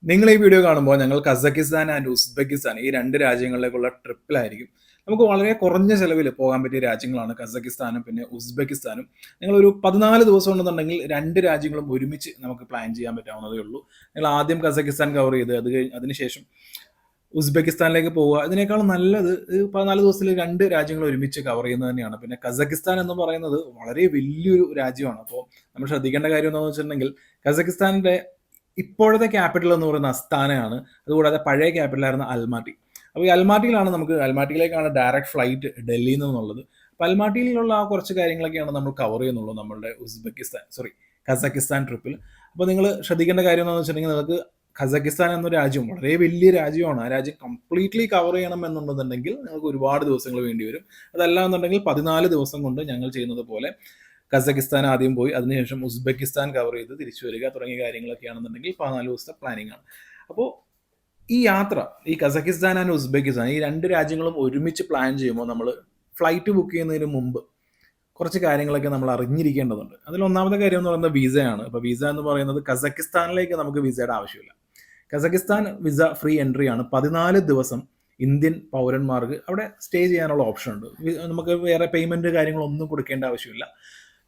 നിങ്ങൾ ഈ വീഡിയോ കാണുമ്പോൾ ഞങ്ങൾ കസക്കിസ്ഥാൻ ആൻഡ് ഉസ്ബെക്കിസ്ഥാൻ ഈ രണ്ട് രാജ്യങ്ങളിലേക്കുള്ള ട്രിപ്പിലായിരിക്കും. നമുക്ക് വളരെ കുറഞ്ഞ ചെലവിൽ പോകാൻ പറ്റിയ രാജ്യങ്ങളാണ് കസക്കിസ്ഥാനും പിന്നെ ഉസ്ബെക്കിസ്ഥാനും. നിങ്ങളൊരു 14 ദിവസം ഉണ്ടെന്നുണ്ടെങ്കിൽ രണ്ട് രാജ്യങ്ങളും ഒരുമിച്ച് നമുക്ക് പ്ലാൻ ചെയ്യാൻ പറ്റാവുന്നതേ ഉള്ളൂ. നിങ്ങൾ ആദ്യം കസക്കിസ്ഥാൻ കവർ ചെയ്ത് അതിനുശേഷം ഉസ്ബെക്കിസ്ഥാനിലേക്ക് പോവുക. ഇതിനേക്കാളും നല്ലത് 14 ദിവസത്തിൽ രണ്ട് രാജ്യങ്ങൾ ഒരുമിച്ച് കവർ ചെയ്യുന്നത് തന്നെയാണ്. പിന്നെ കസക്കിസ്ഥാൻ എന്ന് പറയുന്നത് വളരെ വലിയൊരു രാജ്യമാണ്. അപ്പോൾ നമ്മൾ ശ്രദ്ധിക്കേണ്ട കാര്യം എന്താണെന്ന് വെച്ചിട്ടുണ്ടെങ്കിൽ കസക്കിസ്ഥാനിന്റെ ഇപ്പോഴത്തെ ക്യാപിറ്റൽ എന്ന് പറയുന്ന അസ്താനയാണ്. അതുകൂടാതെ പഴയ ക്യാപിറ്റലായിരുന്ന അൽമാട്ടി. അപ്പോൾ ഈ അൽമാട്ടിയിലേക്കാണ് ഡയറക്റ്റ് ഫ്ലൈറ്റ് ഡൽഹിയിൽ നിന്നുള്ളത്. അപ്പോൾ അൽമാട്ടിയിലുള്ള ആ കുറച്ച് കാര്യങ്ങളൊക്കെയാണ് നമ്മൾ കവർ ചെയ്യുന്നുള്ളൂ നമ്മളുടെ കസക്കിസ്ഥാൻ ട്രിപ്പിൽ. അപ്പോൾ നിങ്ങൾ ശ്രദ്ധിക്കേണ്ട കാര്യം എന്താണെന്ന് വെച്ചിട്ടുണ്ടെങ്കിൽ നിങ്ങൾക്ക് കസക്കിസ്ഥാൻ എന്ന രാജ്യം വളരെ വലിയ രാജ്യമാണ്. ആ രാജ്യം കംപ്ലീറ്റ്ലി കവർ ചെയ്യണം എന്നുണ്ടെന്നുണ്ടെങ്കിൽ നിങ്ങൾക്ക് ഒരുപാട് ദിവസങ്ങൾ വേണ്ടി വരും. അതല്ല എന്നുണ്ടെങ്കിൽ 14 ദിവസം കൊണ്ട് ഞങ്ങൾ ചെയ്യുന്നത് പോലെ കസക്കിസ്ഥാൻ ആദ്യം പോയി അതിനുശേഷം ഉസ്ബെക്കിസ്ഥാൻ കവർ ചെയ്ത് തിരിച്ചു വരിക തുടങ്ങിയ കാര്യങ്ങളൊക്കെയാണെന്നുണ്ടെങ്കിൽ 14 ദിവസത്തെ പ്ലാനിങ് ആണ്. അപ്പോൾ ഈ യാത്ര ഈ കസക്കിസ്ഥാൻ ആൻഡ് ഉസ്ബെക്കിസ്ഥാൻ ഈ രണ്ട് രാജ്യങ്ങളും ഒരുമിച്ച് പ്ലാൻ ചെയ്യുമ്പോൾ നമ്മൾ ഫ്ലൈറ്റ് ബുക്ക് ചെയ്യുന്നതിന് മുമ്പ് കുറച്ച് കാര്യങ്ങളൊക്കെ നമ്മൾ അറിഞ്ഞിരിക്കേണ്ടതുണ്ട്. അതിൽ ഒന്നാമത്തെ കാര്യം എന്ന് പറയുന്നത് വിസയാണ്. അപ്പോൾ വിസ എന്ന് പറയുന്നത് കസക്കിസ്ഥാനിലേക്ക് നമുക്ക് വിസയുടെ ആവശ്യമില്ല. കസക്കിസ്ഥാൻ വിസ ഫ്രീ എൻട്രി ആണ്. 14 ദിവസം ഇന്ത്യൻ പൗരന്മാർക്ക് അവിടെ സ്റ്റേ ചെയ്യാനുള്ള ഓപ്ഷൻ ഉണ്ട്. നമുക്ക് വേറെ പേയ്മെന്റ് കാര്യങ്ങളൊന്നും കൊടുക്കേണ്ട ആവശ്യമില്ല.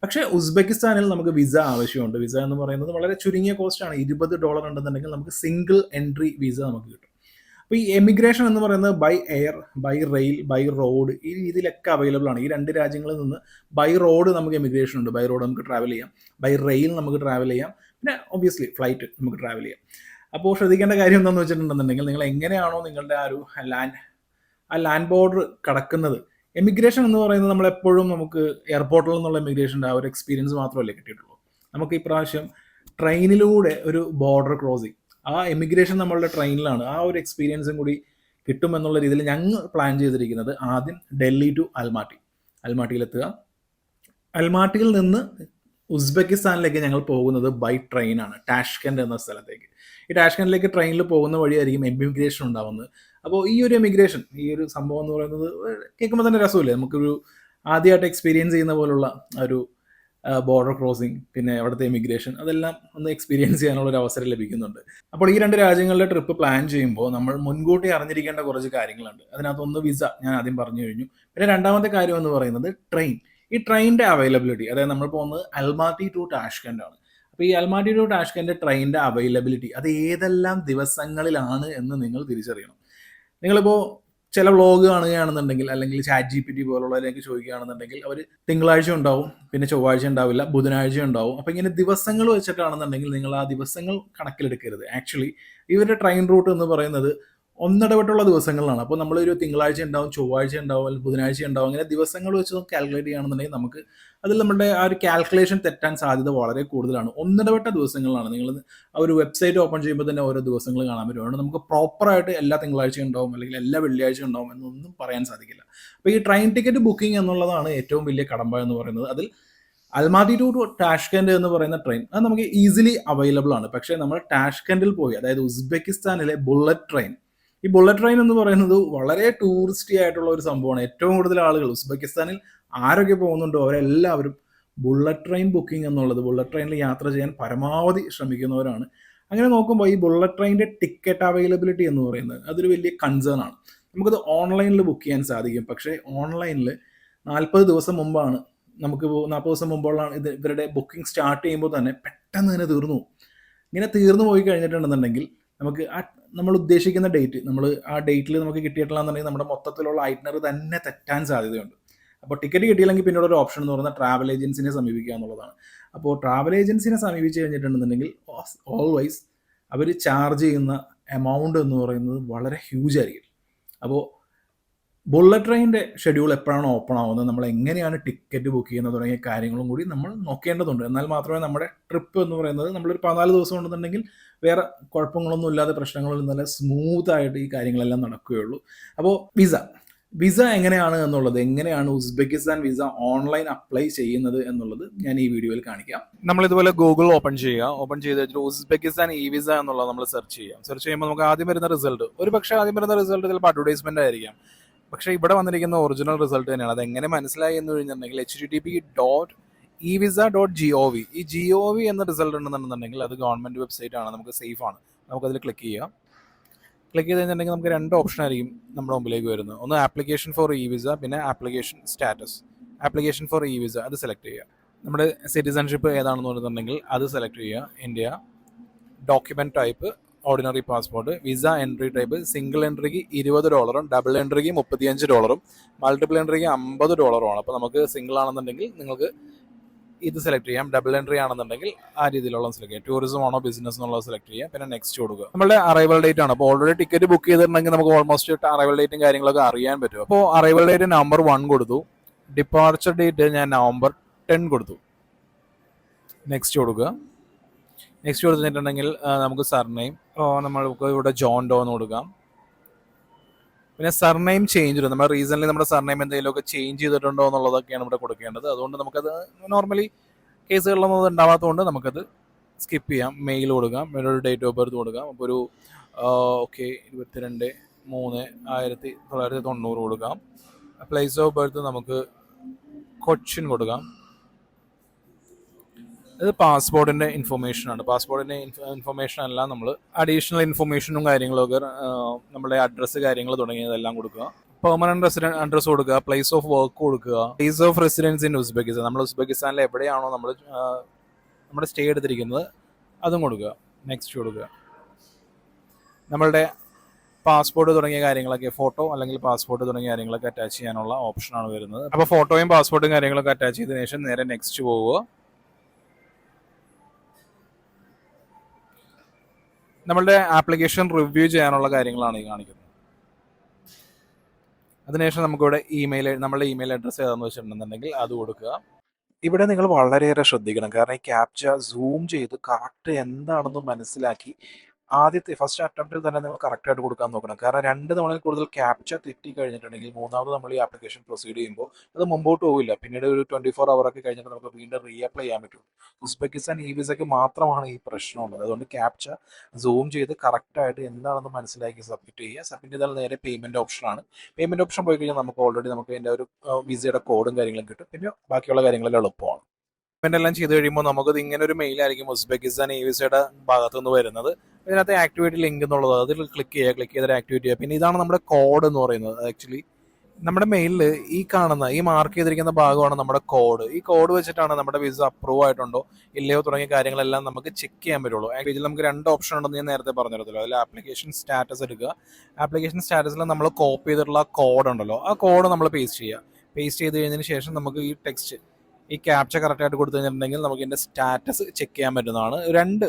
പക്ഷേ ഉസ്ബെക്കിസ്ഥാനിൽ നമുക്ക് വിസ ആവശ്യമുണ്ട്. വിസ എന്ന് പറയുന്നത് വളരെ ചുരുങ്ങിയ കോസ്റ്റ് ആണ്. $20 ഉണ്ടെന്നുണ്ടെങ്കിൽ നമുക്ക് സിംഗിൾ എൻട്രി വിസ നമുക്ക് കിട്ടും. അപ്പോൾ ഈ എമിഗ്രേഷൻ എന്ന് പറയുന്നത് by air, by rail, by road ഈ രീതിയിലൊക്കെ അവൈലബിൾ ആണ്. ഈ രണ്ട് രാജ്യങ്ങളിൽ നിന്ന് ബൈ റോഡ് നമുക്ക് എമിഗ്രേഷൻ ഉണ്ട്. ബൈ റോഡ് നമുക്ക് ട്രാവൽ ചെയ്യാം, ബൈ റെയിൽ നമുക്ക് ട്രാവൽ ചെയ്യാം, പിന്നെ ഒബ്വിയസ്ലി ഫ്ലൈറ്റ് നമുക്ക് ട്രാവൽ ചെയ്യാം. അപ്പോൾ ശ്രദ്ധിക്കേണ്ട കാര്യം എന്താണെന്ന് വെച്ചിട്ടുണ്ടെന്നുണ്ടെങ്കിൽ നിങ്ങൾ എങ്ങനെയാണോ നിങ്ങളുടെ ആ ലാൻഡ് ബോർഡർ കടക്കുന്നത്, എമിഗ്രേഷൻ എന്ന് പറയുന്നത് നമ്മളെപ്പോഴും നമുക്ക് എയർപോർട്ടിൽ നിന്നുള്ള എമിഗ്രേഷൻ്റെ ആ ഒരു എക്സ്പീരിയൻസ് മാത്രമല്ലേ കിട്ടിയിട്ടുള്ളൂ. നമുക്ക് ഇപ്രാവശ്യം ട്രെയിനിലൂടെ ഒരു ബോർഡർ ക്രോസിങ്, ആ എമിഗ്രേഷൻ നമ്മളുടെ ട്രെയിനിലാണ്. ആ ഒരു എക്സ്പീരിയൻസും കൂടി കിട്ടുമെന്നുള്ള രീതിയിൽ ഞങ്ങൾ പ്ലാൻ ചെയ്തിരിക്കുന്നത് ആദ്യം ഡൽഹി ടു അൽമാട്ടിയിലെത്തുക. അൽമാട്ടിയിൽ നിന്ന് ഉസ്ബെക്കിസ്ഥാനിലേക്ക് ഞങ്ങൾ പോകുന്നത് ബൈ ട്രെയിനാണ്, ടാഷ്കെൻഡ് എന്ന സ്ഥലത്തേക്ക്. ഈ ടാഷ്കെൻഡിലേക്ക് ട്രെയിനിൽ പോകുന്ന വഴിയായിരിക്കും എമിഗ്രേഷൻ ഉണ്ടാവുന്നത്. അപ്പോൾ ഈ ഒരു സംഭവം എന്ന് പറയുന്നത് കേൾക്കുമ്പോൾ തന്നെ രസമില്ലേ. നമുക്കൊരു ആദ്യമായിട്ട് എക്സ്പീരിയൻസ് ചെയ്യുന്ന പോലുള്ള ഒരു ബോർഡർ ക്രോസിങ്, പിന്നെ അവിടുത്തെ എമിഗ്രേഷൻ, അതെല്ലാം ഒന്ന് എക്സ്പീരിയൻസ് ചെയ്യാനുള്ള ഒരു അവസരം ലഭിക്കുന്നുണ്ട്. അപ്പോൾ ഈ രണ്ട് രാജ്യങ്ങളുടെ ട്രിപ്പ് പ്ലാൻ ചെയ്യുമ്പോൾ നമ്മൾ മുൻകൂട്ടി അറിഞ്ഞിരിക്കേണ്ട കുറച്ച് കാര്യങ്ങളുണ്ട്. അതിനകത്തൊന്ന് വിസ ഞാൻ ആദ്യം പറഞ്ഞു കഴിഞ്ഞു. പിന്നെ രണ്ടാമത്തെ കാര്യം എന്ന് പറയുന്നത് ട്രെയിൻ. ഈ ട്രെയിനിൻ്റെ അവൈലബിലിറ്റി, അതായത് നമ്മൾ പോകുന്നത് അൽമാട്ടി ടു ടാഷ്കെൻഡ് ആണ്. അപ്പോൾ ഈ അൽമാട്ടി ടു ടാഷ്കെൻഡ് ട്രെയിനിൻ്റെ അവൈലബിലിറ്റി അത് ഏതെല്ലാം ദിവസങ്ങളിലാണ് എന്ന് നിങ്ങൾ തിരിച്ചറിയണം. നിങ്ങളിപ്പോൾ ചില വ്ളോഗ് കാണുകയാണെന്നുണ്ടെങ്കിൽ അല്ലെങ്കിൽ ChatGPT പോലുള്ളതിലേക്ക് ചോദിക്കുകയാണെന്നുണ്ടെങ്കിൽ അവർ തിങ്കളാഴ്ച ഉണ്ടാവും, പിന്നെ ചൊവ്വാഴ്ച ഉണ്ടാവില്ല, ബുധനാഴ്ച ഉണ്ടാവും. അപ്പോൾ ഇങ്ങനെ ദിവസങ്ങൾ വെച്ചിട്ടാണെന്നുണ്ടെങ്കിൽ നിങ്ങൾ ആ ദിവസങ്ങൾ കണക്കിലെടുക്കരുത്. ആക്ച്വലി ഇവരുടെ ട്രെയിൻ റൂട്ട് എന്ന് പറയുന്നത് ഒന്നിടവിട്ടുള്ള ദിവസങ്ങളിലാണ്. അപ്പോൾ നമ്മളൊരു തിങ്കളാഴ്ച ഉണ്ടാവും, ചൊവ്വാഴ്ച ഉണ്ടാവും, അല്ലെങ്കിൽ ബുധനാഴ്ച ഉണ്ടാവും. അങ്ങനെ ദിവസങ്ങൾ വെച്ച് നമുക്ക് കാൽക്കുലേറ്റ് ചെയ്യുകയാണെന്നുണ്ടെങ്കിൽ നമുക്ക് അതിൽ നമ്മുടെ ആ ഒരു കാൽക്കുലേഷൻ തെറ്റാൻ സാധ്യത വളരെ കൂടുതലാണ്. ഒന്നിടവിട്ട ദിവസങ്ങളിലാണ്. നിങ്ങൾ ആ ഒരു വെബ്സൈറ്റ് ഓപ്പൺ ചെയ്യുമ്പോൾ തന്നെ ഓരോ ദിവസങ്ങൾ കാണാൻ പറ്റും. അതുകൊണ്ട് നമുക്ക് പ്രോപ്പറായിട്ട് എല്ലാ തിങ്കളാഴ്ചയും ഉണ്ടാവും അല്ലെങ്കിൽ എല്ലാ വെള്ളിയാഴ്ചയും ഉണ്ടാവും എന്നൊന്നും പറയാൻ സാധിക്കില്ല. അപ്പോൾ ഈ ട്രെയിൻ ടിക്കറ്റ് ബുക്കിംഗ് എന്നുള്ളതാണ് ഏറ്റവും വലിയ കടമ്പ എന്ന് പറയുന്നത്. അതിൽ അൽമാട്ടി ടു ടാഷ്കെൻഡ് എന്ന് പറയുന്ന ട്രെയിൻ അത് നമുക്ക് ഈസിലി അവൈലബിൾ ആണ്. പക്ഷേ നമ്മൾ ടാഷ്കെൻഡിൽ പോയി, അതായത് ഉസ്ബെക്കിസ്ഥാനിലെ ബുള്ളറ്റ് ട്രെയിൻ, ഈ ബുള്ളറ്റ് ട്രെയിൻ എന്ന് പറയുന്നത് വളരെ ടൂറിസ്റ്റി ആയിട്ടുള്ള ഒരു സംഭവമാണ്. ഏറ്റവും കൂടുതൽ ആളുകൾ ഉസ്ബെക്കിസ്ഥാനിൽ ആരൊക്കെ പോകുന്നുണ്ടോ അവരെല്ലാവരും ബുള്ളറ്റ് ട്രെയിൻ ബുക്കിംഗ് എന്നുള്ളത്, ബുള്ളറ്റ് ട്രെയിനിൽ യാത്ര ചെയ്യാൻ പരമാവധി ശ്രമിക്കുന്നവരാണ്. അങ്ങനെ നോക്കുമ്പോൾ ഈ ബുള്ളറ്റ് ട്രെയിനിൻ്റെ ടിക്കറ്റ് അവൈലബിലിറ്റി എന്ന് പറയുന്നത് അതൊരു വലിയ കൺസേൺ ആണ്. നമുക്കത് ഓൺലൈനിൽ ബുക്ക് ചെയ്യാൻ സാധിക്കും. പക്ഷേ ഓൺലൈനിൽ 40 ദിവസം മുമ്പാണ്, നമുക്ക് 40 ദിവസം മുമ്പുള്ളതാണ് ഇവരുടെ ബുക്കിംഗ് സ്റ്റാർട്ട് ചെയ്യുമ്പോൾ തന്നെ പെട്ടെന്ന് തന്നെ തീർന്നു പോകും. ഇങ്ങനെ തീർന്നു പോയി കഴിഞ്ഞിട്ടുണ്ടെന്നുണ്ടെങ്കിൽ നമുക്ക് നമ്മൾ ഉദ്ദേശിക്കുന്ന ഡേറ്റ്, നമ്മൾ ആ ഡേറ്റിൽ നമുക്ക് കിട്ടിയിട്ടില്ലാന്നുണ്ടെങ്കിൽ നമ്മുടെ മൊത്തത്തിലുള്ള ഐറ്റ്നറി തന്നെ തെറ്റാൻ സാധ്യതയുണ്ട്. അപ്പോൾ ടിക്കറ്റ് കിട്ടിയില്ലെങ്കിൽ പിന്നീട് ഒരു ഓപ്ഷൻ എന്ന് പറയുന്നത് ട്രാവൽ ഏജൻസിനെ സമീപിക്കുക എന്നുള്ളതാണ്. അപ്പോൾ ട്രാവൽ ഏജൻസിനെ സമീപിച്ച് കഴിഞ്ഞിട്ടുണ്ടെന്നുണ്ടെങ്കിൽ ഓൾവൈസ് അവർ ചാർജ് ചെയ്യുന്ന എമൗണ്ട് എന്ന് പറയുന്നത് വളരെ ഹ്യൂജ് ആയിരിക്കും. അപ്പോൾ ബുള്ളറ്റ് ട്രെയിനിൻ്റെ ഷെഡ്യൂൾ എപ്പോഴാണ് ഓപ്പൺ ആവുന്നത്, നമ്മൾ എങ്ങനെയാണ് ടിക്കറ്റ് ബുക്ക് ചെയ്യുന്നത് തുടങ്ങിയ കാര്യങ്ങളും കൂടി നമ്മൾ നോക്കേണ്ടതുണ്ട്. എന്നാൽ മാത്രമേ നമ്മുടെ ട്രിപ്പ് എന്ന് പറയുന്നത് നമ്മളൊരു 14 ദിവസം ഉണ്ടെന്നുണ്ടെങ്കിൽ വേറെ കുഴപ്പങ്ങളൊന്നും ഇല്ലാതെ പ്രശ്നങ്ങളൊന്നും നല്ല സ്മൂത്തായിട്ട് ഈ കാര്യങ്ങളെല്ലാം നടക്കുകയുള്ളൂ. അപ്പോൾ വിസ എങ്ങനെയാണ് എന്നുള്ളത്, എങ്ങനെയാണ് ഉസ്ബെക്കിസ്ഥാൻ വിസ ഓൺലൈൻ അപ്ലൈ ചെയ്യുന്നത് എന്നുള്ളത് ഞാൻ ഈ വീഡിയോയിൽ കാണിക്കാം. നമ്മൾ ഇതുപോലെ ഗൂഗിൾ ഓപ്പൺ ചെയ്ത് വെച്ചിട്ട് ഉസ്ബെക്കിസ്ഥാൻ ഇ വിസ എന്നുള്ളത് നമ്മൾ സെർച്ച് ചെയ്യുമ്പോൾ നമുക്ക് ആദ്യം വരുന്ന റിസൾട്ട് ചിലപ്പോൾ അഡ്വർടൈസ്മെന്റ് ആയിരിക്കാം. പക്ഷേ ഇവിടെ വന്നിരിക്കുന്ന ഒറിജിനൽ റിസൾട്ട് തന്നെയാണ്. അത് എങ്ങനെ മനസ്സിലായി എന്ന് കഴിഞ്ഞിട്ടുണ്ടെങ്കിൽ http.evisa.gov ഈ GOV എന്ന റിസൾട്ട് ഉണ്ടെന്നുണ്ടെങ്കിൽ അത് ഗവൺമെന്റ് വെബ്സൈറ്റ് ആണ്, നമുക്ക് സേഫ് ആണ്. നമുക്കതിൽ ക്ലിക്ക് ചെയ്യാം. ക്ലിക്ക് ചെയ്ത് കഴിഞ്ഞിട്ടുണ്ടെങ്കിൽ നമുക്ക് 2 ഓപ്ഷൻ ആയിരിക്കും നമ്മുടെ മുമ്പിലേക്ക് വരുന്നത്. ഒന്ന് ആപ്ലിക്കേഷൻ ഫോർ ഇ വിസ, പിന്നെ application status. Application for e visa അത് സെലക്ട് ചെയ്യുക. നമ്മുടെ സിറ്റിസൺഷിപ്പ് ഏതാണെന്ന് പറഞ്ഞിട്ടുണ്ടെങ്കിൽ അത് സെലക്ട് ചെയ്യുക. India. Document type ordinary passport. Visa entry type single എൻട്രിക്ക് $20, ഡബിൾ എൻട്രിക്ക് $35, മൾട്ടിപ്പിൾ എൻട്രിക്ക് $50. അപ്പോൾ നമുക്ക് സിംഗിൾ ആണെന്നുണ്ടെങ്കിൽ നിങ്ങൾക്ക് ഇത് സെലക്ട് ചെയ്യാം. ഡബിൾ എൻട്രി ആണെന്നുണ്ടെങ്കിൽ ആ രീതിയിലുള്ള സെലക്ട് ചെയ്യാം. ടൂറിസം ആണോ ബിസിനസ് എന്നുള്ളത് സെലക്ട് ചെയ്യാം. പിന്നെ നെക്സ്റ്റ് കൊടുക്കുക. നമ്മുടെ അറൈവൽ ഡേറ്റ് ആണ്. അപ്പോൾ ഓൾറെഡി ടിക്കറ്റ് ബുക്ക് ചെയ്തിട്ടുണ്ടെങ്കിൽ നമുക്ക് ഓൾമോസ്റ്റ് അറൈവൽ ഡേറ്റും കാര്യങ്ങളൊക്കെ അറിയാൻ പറ്റും. അപ്പോൾ അറൈവൽ ഡേറ്റ് നവംബർ 1 കൊടുത്തു. ഡിപ്പാർച്ചർ ഡേറ്റ് ഞാൻ നവംബർ 10 കൊടുത്തു. നെക്സ്റ്റ് കൊടുക്കുക. നെക്സ്റ്റ് കൊടുത്തിട്ടുണ്ടെങ്കിൽ നമുക്ക് സർനെയിം നമ്മൾക്ക് ഇവിടെ ജോൺ ഡോ എന്ന് കൊടുക്കാം. പിന്നെ സർനെയിം ചേഞ്ച് ചെയ്തു. നമ്മൾ റീസെൻ്റ്ലി നമ്മുടെ സർനെയിം എന്തെങ്കിലുമൊക്കെ ചേഞ്ച് ചെയ്തിട്ടുണ്ടോ എന്നുള്ളതൊക്കെയാണ് ഇവിടെ കൊടുക്കേണ്ടത്. അതുകൊണ്ട് നമുക്കത് നോർമലി കേസുകളിലൊന്നും ഉണ്ടാവാത്തതുകൊണ്ട് നമുക്കത് സ്കിപ്പ് ചെയ്യാം. മെയിൽ കൊടുക്കാം. ഒരു ഡേറ്റ് ഓഫ് ബർത്ത് കൊടുക്കാം. അപ്പോൾ ഒരു ഓക്കെ 22/3/1990 കൊടുക്കാം. പ്ലേസ് ഓഫ് ബർത്ത് നമുക്ക് കൊച്ചിൻ കൊടുക്കാം. ഇത് പാസ്പോർട്ടിൻ്റെ ഇൻഫർമേഷനാണ്. പാസ്പോർട്ടിൻ്റെ ഇൻഫർമേഷൻ എല്ലാം നമ്മൾ അഡീഷണൽ ഇൻഫർമേഷനും കാര്യങ്ങളൊക്കെ നമ്മുടെ അഡ്രസ്സ് കാര്യങ്ങൾ തുടങ്ങിയതെല്ലാം കൊടുക്കുക. പെർമനന്റ് റെസിഡന്റ് അഡ്രസ് കൊടുക്കുക. പ്ലേസ് ഓഫ് വർക്ക് കൊടുക്കുക. Place of residence in Uzbekistan. നമ്മൾ ഉസ്ബെക്കിസ്ഥാനിൽ എവിടെയാണോ നമ്മൾ നമ്മുടെ സ്റ്റേ എടുത്തിരിക്കുന്നത് അതും കൊടുക്കുക. നെക്സ്റ്റ് കൊടുക്കുക. നമ്മളുടെ പാസ്പോർട്ട് തുടങ്ങിയ കാര്യങ്ങളൊക്കെ ഫോട്ടോ അല്ലെങ്കിൽ പാസ്പോർട്ട് തുടങ്ങിയ കാര്യങ്ങളൊക്കെ അറ്റാച്ച് ചെയ്യാനുള്ള ഓപ്ഷനാണ് വരുന്നത്. അപ്പോൾ ഫോട്ടോയും പാസ്പോർട്ടും കാര്യങ്ങളൊക്കെ അറ്റാച്ച് ചെയ്തതിനു ശേഷം നേരെ നെക്സ്റ്റ് പോവുക. നമ്മളുടെ ആപ്ലിക്കേഷൻ റിവ്യൂ ചെയ്യാനുള്ള കാര്യങ്ങളാണ് ഈ കാണിക്കുന്നത്. അതിനുശേഷം നമുക്കിവിടെ നമ്മളുടെ ഇമെയിൽ അഡ്രസ്സ് ഏതാണെന്ന് വെച്ചിട്ടുണ്ടെന്നുണ്ടെങ്കിൽ അത് കൊടുക്കുക. ഇവിടെ നിങ്ങൾ വളരെയേറെ ശ്രദ്ധിക്കണം. കാരണം ഈ ക്യാപ്ച സൂം ചെയ്ത് കറക്റ്റ് എന്താണെന്ന് മനസ്സിലാക്കി ഫസ്റ്റ് അറ്റംപ്റ്റിൽ തന്നെ നിങ്ങൾ കറക്റ്റായിട്ട് കൊടുക്കാൻ നോക്കണം. കാരണം 2 തവണയിൽ കൂടുതൽ ക്യാപ്ച തെറ്റി കഴിഞ്ഞിട്ടുണ്ടെങ്കിൽ മൂന്നാമത് നമ്മൾ ഈ ആപ്ലിക്കേഷൻ പ്രൊസീഡ് ചെയ്യുമ്പോൾ അത് മുമ്പോട്ട് പോവില്ല. പിന്നീട് ഒരു 24 hour ഒക്കെ കഴിഞ്ഞിട്ട് നമുക്ക് വീണ്ടും റീഅപ്ലൈ ചെയ്യാൻ പറ്റും. ഉസ്ബെക്കിസ്ഥാൻ ഇ വിസയ്ക്ക് മാത്രമാണ് ഈ പ്രശ്നമുള്ളത്. അതുകൊണ്ട് ക്യാപ്ച സൂം ചെയ്ത് കറക്റ്റായിട്ട് എന്താണെന്ന് മനസ്സിലാക്കി സബ്മിറ്റ് ചെയ്യുക. സബ്മിറ്റ് ചെയ്താൽ നേരെ പേയ്മെൻറ്റ് ഓപ്ഷനാണ്. പേയ്മെൻറ്റ് ഓപ്ഷൻ പോയി കഴിഞ്ഞാൽ നമുക്ക് അതിൻ്റെ ഒരു വിസയുടെ കോഡും കാര്യങ്ങളും കിട്ടും. പിന്നെ ബാക്കിയുള്ള കാര്യങ്ങളെല്ലാം എളുപ്പമാണ്. പേയ്മെൻ്റ് എല്ലാം ചെയ്ത് കഴിയുമ്പോൾ നമുക്കത് ഇങ്ങനെ ഒരു മെയിലായിരിക്കും ഉസ്ബെക്കിസ്ഥാൻ ഇ വിസയുടെ ഭാഗത്തുനിന്ന് വരുന്നത്. ഇതിനകത്ത് ആക്ടിവേറ്റ് ലിങ്ക് എന്നുള്ളത് അതിൽ ക്ലിക്ക് ചെയ്തിട്ട് ആക്ടിവേറ്റ് ചെയ്യുക. പിന്നെ ഇതാണ് നമ്മുടെ കോഡ് എന്ന് പറയുന്നത്. ആക്ച്വലി നമ്മുടെ മെയിലിൽ ഈ മാർക്ക് ചെയ്തിരിക്കുന്ന ഭാഗമാണ് നമ്മുടെ കോഡ്. ഈ കോഡ് വെച്ചിട്ടാണ് നമ്മുടെ വിസ അപ്രൂവ് ആയിട്ടുണ്ടോ ഇല്ലയോ തുടങ്ങിയ കാര്യങ്ങളെല്ലാം നമുക്ക് ചെക്ക് ചെയ്യാൻ പറ്റുള്ളൂ. ഇതിൽ നമുക്ക് 2 ഓപ്ഷൻ ഉണ്ടെന്ന് ഞാൻ നേരത്തെ പറഞ്ഞിരുന്നല്ലോ. അതിൽ ആപ്ലിക്കേഷൻ സ്റ്റാറ്റസ് എടുക്കുക. ആപ്ലിക്കേഷൻ സ്റ്റാറ്റസിൽ നമ്മൾ കോപ്പി ചെയ്തിട്ടുള്ള കോഡ് ഉണ്ടല്ലോ, ആ കോഡ് നമ്മൾ പേസ്റ്റ് ചെയ്യുക. പേസ്റ്റ് ചെയ്ത് കഴിഞ്ഞതിന് ശേഷം നമുക്ക് ഈ ടെക്സ്റ്റ് ഈ ക്യാപ്ച കറക്റ്റായിട്ട് കൊടുത്തു കഴിഞ്ഞിട്ടുണ്ടെങ്കിൽ നമുക്ക് ഇതിൻ്റെ സ്റ്റാറ്റസ് ചെക്ക് ചെയ്യാൻ പറ്റുന്നതാണ്. 2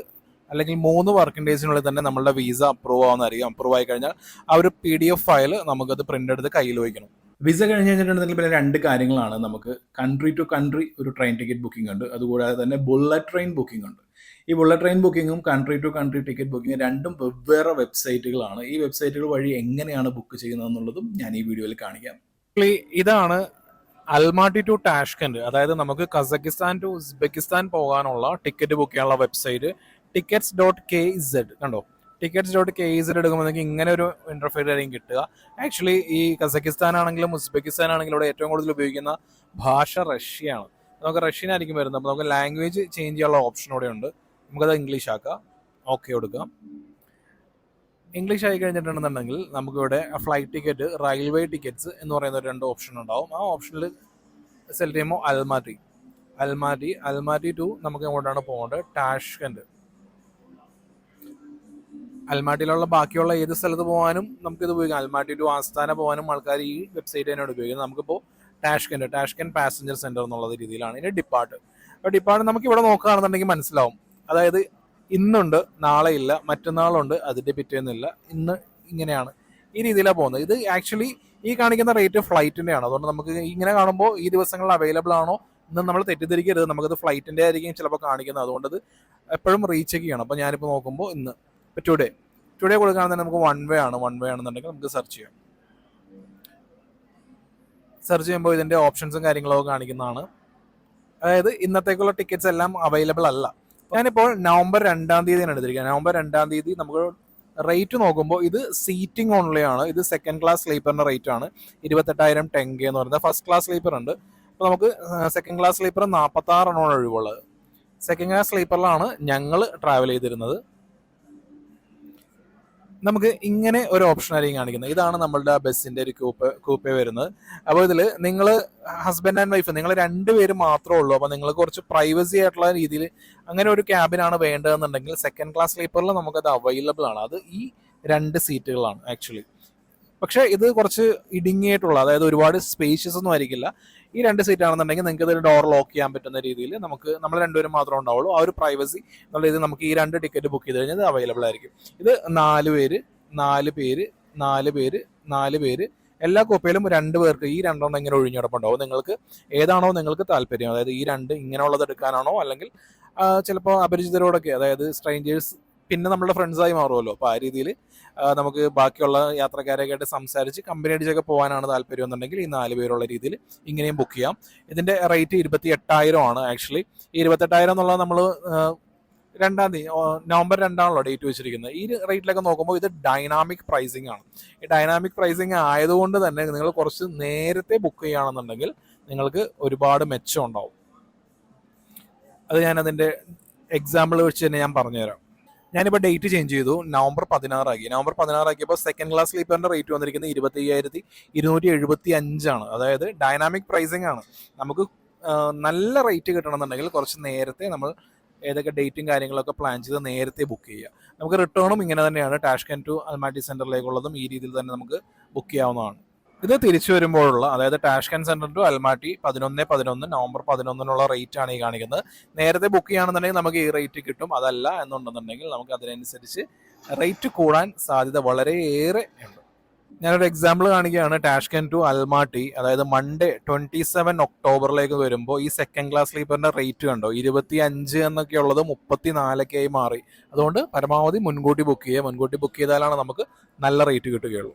അല്ലെങ്കിൽ 3 വർക്കിംഗ് ഡേയ്സിനുള്ളിൽ തന്നെ നമ്മളുടെ വിസ അപ്രൂവ് ആവുന്നതായിരിക്കും. അപ്രൂവ് ആയി കഴിഞ്ഞാൽ ആ ഒരു PDF ഫയൽ നമുക്കത് പ്രിന്റ് എടുത്ത് കയ്യിൽ വയ്ക്കണം. വിസ കഴിഞ്ഞ് കഴിഞ്ഞിട്ടുണ്ടെങ്കിൽ പിന്നെ 2 കാര്യങ്ങളാണ്. നമുക്ക് കൺട്രി ടു കൺട്രി ഒരു ട്രെയിൻ ടിക്കറ്റ് ബുക്കിംഗ് ഉണ്ട്. അതുകൂടാതെ തന്നെ ബുള്ളറ്റ് ട്രെയിൻ ബുക്കിംഗ് ഉണ്ട്. ഈ ബുള്ളറ്റ് ട്രെയിൻ ബുക്കിങ്ങും country to country ticket booking 2 വെവ്വേറെ വെബ്സൈറ്റുകളാണ്. ഈ വെബ്സൈറ്റുകൾ വഴി എങ്ങനെയാണ് ബുക്ക് ചെയ്യുന്നത് എന്നുള്ളതും ഞാൻ ഈ വീഡിയോയിൽ കാണിക്കാം. ഇതാണ് അൽമാട്ടി ടു ടാഷ്കന്റ്, അതായത് നമുക്ക് കസക്കിസ്ഥാൻ ടു ഉസ്ബെക്കിസ്ഥാൻ പോകാനുള്ള ടിക്കറ്റ് ബുക്ക് ചെയ്യാനുള്ള വെബ്സൈറ്റ് tickets.kz. കണ്ടോ, tickets.kz എടുക്കുമ്പോൾ ഇങ്ങനെ ഒരു ഇന്റർഫേസ് ആയിരിക്കും കിട്ടുക. ആക്ച്വലി ഈ കസക്കിസ്ഥാൻ ആണെങ്കിലും ഉസ്ബെക്കിസ്ഥാൻ ആണെങ്കിലും ഇവിടെ ഏറ്റവും കൂടുതൽ ഉപയോഗിക്കുന്ന ഭാഷ റഷ്യയാണ്. നമുക്ക് റഷ്യൻ ആയിരിക്കും വരുന്നത്. അപ്പോൾ നമുക്ക് ലാംഗ്വേജ് ചേഞ്ച് ചെയ്യാനുള്ള ഓപ്ഷൻ ഇവിടെ ഉണ്ട്. നമുക്കത് ഇംഗ്ലീഷ് ആക്കാം. ഓക്കെ കൊടുക്കാം. ഇംഗ്ലീഷ് ആയി കഴിഞ്ഞിട്ടുണ്ടെന്നുണ്ടെങ്കിൽ നമുക്കിവിടെ ഫ്ലൈറ്റ് ടിക്കറ്റ്, റെയിൽവേ ടിക്കറ്റ്സ് എന്ന് പറയുന്ന 2 ഓപ്ഷൻ ഉണ്ടാവും. ആ ഓപ്ഷനിൽ സെലക്ട് ചെയ്യുമ്പോൾ അൽമാറ്റി ടു നമുക്ക് എങ്ങോട്ടാണ് പോകേണ്ടത്, ടാഷ്കന്റ്. അൽമാട്ടിയിലുള്ള ബാക്കിയുള്ള ഏത് സ്ഥലത്ത് പോകാനും നമുക്കിത് ഉപയോഗിക്കാം. അൽമാട്ടി ടു ആസ്ഥാന പോകാനും ആൾക്കാർ ഈ വെബ്സൈറ്റ് തന്നെയാണ് ഉപയോഗിക്കുന്നത്. നമുക്കിപ്പോൾ ടാഷ്കന്റ് പാസഞ്ചർ സെന്റർ എന്നുള്ള രീതിയിലാണ്. ഇനി ഡിപ്പാർട്ട് നമുക്ക് ഇവിടെ നോക്കുകയാണെന്നുണ്ടെങ്കിൽ മനസ്സിലാവും. അതായത് ഇന്നുണ്ട്, നാളെ ഇല്ല, മറ്റന്നാളുണ്ട്, അതിന്റെ പിറ്റേന്നില്ല, ഇന്ന് ഇങ്ങനെയാണ്. ഈ രീതിയിലാണ് പോകുന്നത്. ഇത് ആക്ച്വലി ഈ കാണിക്കുന്ന റേറ്റ് ഫ്ലൈറ്റിന്റെയാണ്. അതുകൊണ്ട് നമുക്ക് ഇങ്ങനെ കാണുമ്പോൾ ഈ ദിവസങ്ങളിൽ അവൈലബിൾ ആണോ എന്ന് നമ്മൾ തെറ്റിദ്ധരിക്കരുത്. നമുക്കത് ഫ്ലൈറ്റിന്റെ ആയിരിക്കും ചിലപ്പോൾ കാണിക്കുന്നത്. അതുകൊണ്ട് അത് എപ്പോഴും റീചെക്ക് ചെയ്യണം. അപ്പോൾ ഞാനിപ്പോൾ നോക്കുമ്പോൾ ഇന്ന് ടുഡേ കൊടുക്കുകയാണെന്നുണ്ടെങ്കിൽ നമുക്ക് വൺ വേ ആണെന്നുണ്ടെങ്കിൽ നമുക്ക് സെർച്ച് ചെയ്യുമ്പോൾ ഇതിന്റെ ഓപ്ഷൻസും കാര്യങ്ങളൊക്കെ കാണിക്കുന്നതാണ്. അതായത് ഇന്നത്തേക്കുള്ള ടിക്കറ്റ്സ് എല്ലാം അവൈലബിൾ അല്ല. ഞാനിപ്പോൾ നവംബർ 2-ാം തീയതിയാണ് എടുത്തിരിക്കുന്നത്. നവംബർ 2-ാം തീയതി നമുക്ക് റേറ്റ് നോക്കുമ്പോൾ ഇത് സീറ്റിംഗ് ഓൺലി ആണ്. ഇത് സെക്കൻഡ് ക്ലാസ് സ്ലീപ്പറിന്റെ റേറ്റ് ആണ് 28,000 10K എന്ന് പറയുന്നത്. ഫസ്റ്റ് ക്ലാസ് സ്ലീപ്പർ ഉണ്ട്. അപ്പോൾ നമുക്ക് സെക്കൻഡ് ക്ലാസ് സ്ലീപ്പർ 46 എണ്ണമാണ് ഒഴിവുള്ളത്. സെക്കൻഡ് ക്ലാസ് സ്ലീപ്പറിലാണ് ഞങ്ങൾ ട്രാവൽ ചെയ്തിരുന്നത്. നമുക്ക് ഇങ്ങനെ ഒരു ഓപ്ഷൻ ആയിരിക്കും കാണിക്കുന്നത്. ഇതാണ് നമ്മളുടെ ആ ബസ്സിന്റെ ഒരു കൂപ്പേ വരുന്നത്. അപ്പോൾ ഇതിൽ നിങ്ങൾ ഹസ്ബൻഡ് ആൻഡ് വൈഫ് നിങ്ങൾ രണ്ടുപേരും മാത്രമേ ഉള്ളൂ. അപ്പോൾ നിങ്ങൾ കുറച്ച് പ്രൈവസി ആയിട്ടുള്ള രീതിയിൽ അങ്ങനെ ഒരു ക്യാബിനാണ് വേണ്ടതെന്നുണ്ടെങ്കിൽ സെക്കൻഡ് ക്ലാസ് സ്ലീപ്പറിൽ നമുക്കത് അവൈലബിൾ ആണ്. അത് ഈ 2 സീറ്റുകളാണ് ആക്ച്വലി. പക്ഷേ ഇത് കുറച്ച് ഇടുങ്ങിയിട്ടുള്ള, അതായത് ഒരുപാട് സ്പേഷ്യസ് ഒന്നും ആയിരിക്കില്ല. ഈ 2 സീറ്റ് ആണെന്നുണ്ടെങ്കിൽ നിങ്ങൾക്ക് ഇത് ഡോർ ലോക്ക് ചെയ്യാൻ പറ്റുന്ന രീതിയിൽ നമ്മൾ രണ്ടുപേരും മാത്രമേ ഉണ്ടാവുള്ളൂ. ആ ഒരു പ്രൈവസി എന്നുള്ള ഇത് നമുക്ക് ഈ 2 ടിക്കറ്റ് ബുക്ക് ചെയ്ത് കഴിഞ്ഞാൽ അവൈലബിൾ ആയിരിക്കും. ഇത് 4 പേര് 4 പേര് 4 പേര് 4 പേര് എല്ലാ കോപ്പയിലും 2 പേർക്ക് ഈ 2 ഇങ്ങനെ ഒഴിഞ്ഞിടപ്പുണ്ടാവും. നിങ്ങൾക്ക് ഏതാണോ നിങ്ങൾക്ക് താല്പര്യം, അതായത് ഈ 2 ഇങ്ങനെയുള്ളത് എടുക്കാനാണോ, അല്ലെങ്കിൽ ചിലപ്പോൾ അപരിചിതരോടൊക്കെ, അതായത് സ്ട്രേഞ്ചേഴ്സ് പിന്നെ നമ്മുടെ ഫ്രണ്ട്സായി മാറുമല്ലോ. അപ്പോൾ ആ രീതിയിൽ നമുക്ക് ബാക്കിയുള്ള യാത്രക്കാരൊക്കെ ആയിട്ട് സംസാരിച്ച് കമ്പനി അടിച്ചൊക്കെ പോകാനാണ് താല്പര്യം എന്നുണ്ടെങ്കിൽ ഈ 4 പേരുള്ള രീതിയിൽ ഇങ്ങനെയും ബുക്ക് ചെയ്യാം. ഇതിന്റെ റേറ്റ് 28,000 ആണ് ആക്ച്വലി. ഈ 28,000 എന്നുള്ളത് നമ്മൾ 2 തീയതി നവംബർ 2 ഡേറ്റ് വെച്ചിരിക്കുന്നത്. ഈ റേറ്റിലൊക്കെ നോക്കുമ്പോൾ ഇത് ഡൈനാമിക് പ്രൈസിംഗ് ആണ്. ഈ ഡൈനാമിക് പ്രൈസിംഗ് ആയതുകൊണ്ട് തന്നെ നിങ്ങൾ കുറച്ച് നേരത്തെ ബുക്ക് ചെയ്യുകയാണെന്നുണ്ടെങ്കിൽ നിങ്ങൾക്ക് ഒരുപാട് മെച്ചം ഉണ്ടാവും. അത് ഞാനതിൻ്റെ എക്സാമ്പിൾ വെച്ച് തന്നെ ഞാൻ പറഞ്ഞുതരാം. ഞാനിപ്പോൾ ഡേറ്റ് ചേഞ്ച് ചെയ്തു, നവംബർ 16 ആക്കി. നവംബർ 16 ആക്കിയപ്പോൾ സെക്കൻഡ് ക്ലാസ് സ്ലീപ്പറിന്റെ റേറ്റ് വന്നിരിക്കുന്നത് 25,275 ആണ്. അതായത് ഡൈനാമിക് പ്രൈസിംഗ് ആണ്. നമുക്ക് നല്ല റേറ്റ് കിട്ടണമെന്നുണ്ടെങ്കിൽ കുറച്ച് നേരത്തെ നമ്മൾ ഏതൊക്കെ ഡേറ്റും കാര്യങ്ങളൊക്കെ പ്ലാൻ ചെയ്ത് നേരത്തെ ബുക്ക് ചെയ്യുക. നമുക്ക് റിട്ടേണും ഇങ്ങനെ തന്നെയാണ്. ടാഷ്കെന്റ് ടു അൽമാറ്റി സെന്ററിലേക്കുള്ളതും ഈ രീതിയിൽ തന്നെ നമുക്ക് ബുക്ക് ചെയ്യാവുന്നതാണ്. ഇത് തിരിച്ചു വരുമ്പോഴുള്ള, അതായത് Tashkent centre to Almaty 11/11 November 11 rate ആണ് ഈ കാണിക്കുന്നത്. നേരത്തെ ബുക്ക് ചെയ്യുകയാണെന്നുണ്ടെങ്കിൽ നമുക്ക് ഈ റേറ്റ് കിട്ടും. അതല്ല എന്നുണ്ടെന്നുണ്ടെങ്കിൽ നമുക്ക് അതിനനുസരിച്ച് റേറ്റ് കൂടാൻ സാധ്യത വളരെയേറെ ഉണ്ട്. ഞാനൊരു എക്സാമ്പിൾ കാണിക്കുകയാണ്. ടാഷ്കെന്റ് ടു അൽമാട്ടി, അതായത് മൺഡേ 27 ഒക്ടോബറിലേക്ക് വരുമ്പോൾ ഈ സെക്കൻഡ് ക്ലാസ് സ്ലീപ്പറിന്റെ റേറ്റ് കണ്ടോ, 25 എന്നൊക്കെ ഉള്ളത് 34 ആയി മാറി. അതുകൊണ്ട് പരമാവധി മുൻകൂട്ടി ബുക്ക് ചെയ്യുക. മുൻകൂട്ടി ബുക്ക് ചെയ്താലാണ് നമുക്ക് നല്ല റേറ്റ് കിട്ടുകയുള്ളൂ.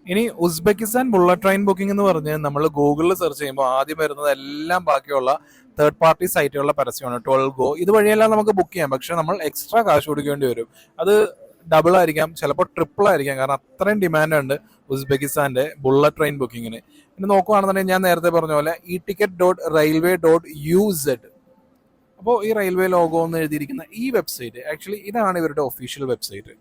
ഇനി ഉസ്ബെക്കിസ്ഥാൻ ബുള്ളറ്റ് ട്രെയിൻ ബുക്കിംഗ് എന്ന് പറഞ്ഞ് നമ്മൾ ഗൂഗിളിൽ സെർച്ച് ചെയ്യുമ്പോൾ ആദ്യം വരുന്നത് എല്ലാം ബാക്കിയുള്ള തേർഡ് പാർട്ടി സൈറ്റുകളുടെ പരസ്യമാണ്. 12 ഗോ ഇതുവഴിയെല്ലാം നമുക്ക് ബുക്ക് ചെയ്യാം. പക്ഷെ നമ്മൾ എക്സ്ട്രാ കാശ് കൊടുക്കേണ്ടി വരും. അത് ഡബിൾ ആയിരിക്കാം, ചിലപ്പോൾ ട്രിപ്പിൾ ആയിരിക്കാം. കാരണം അത്രയും ഡിമാൻഡ് ഉണ്ട് ഉസ്ബെക്കിസ്ഥാന്റെ ബുള്ളറ്റ് ട്രെയിൻ ബുക്കിങ്ങിന്. പിന്നെ നോക്കുകയാണെന്നുണ്ടെങ്കിൽ ഞാൻ നേരത്തെ പറഞ്ഞ പോലെ eticket.railway.uz. അപ്പോൾ ഈ റെയിൽവേ ലോഗോ എന്ന് എഴുതിയിരിക്കുന്ന ഈ വെബ്സൈറ്റ് ആക്ച്വലി ഇതാണ് ഇവരുടെ ഒഫീഷ്യൽ വെബ്സൈറ്റ്.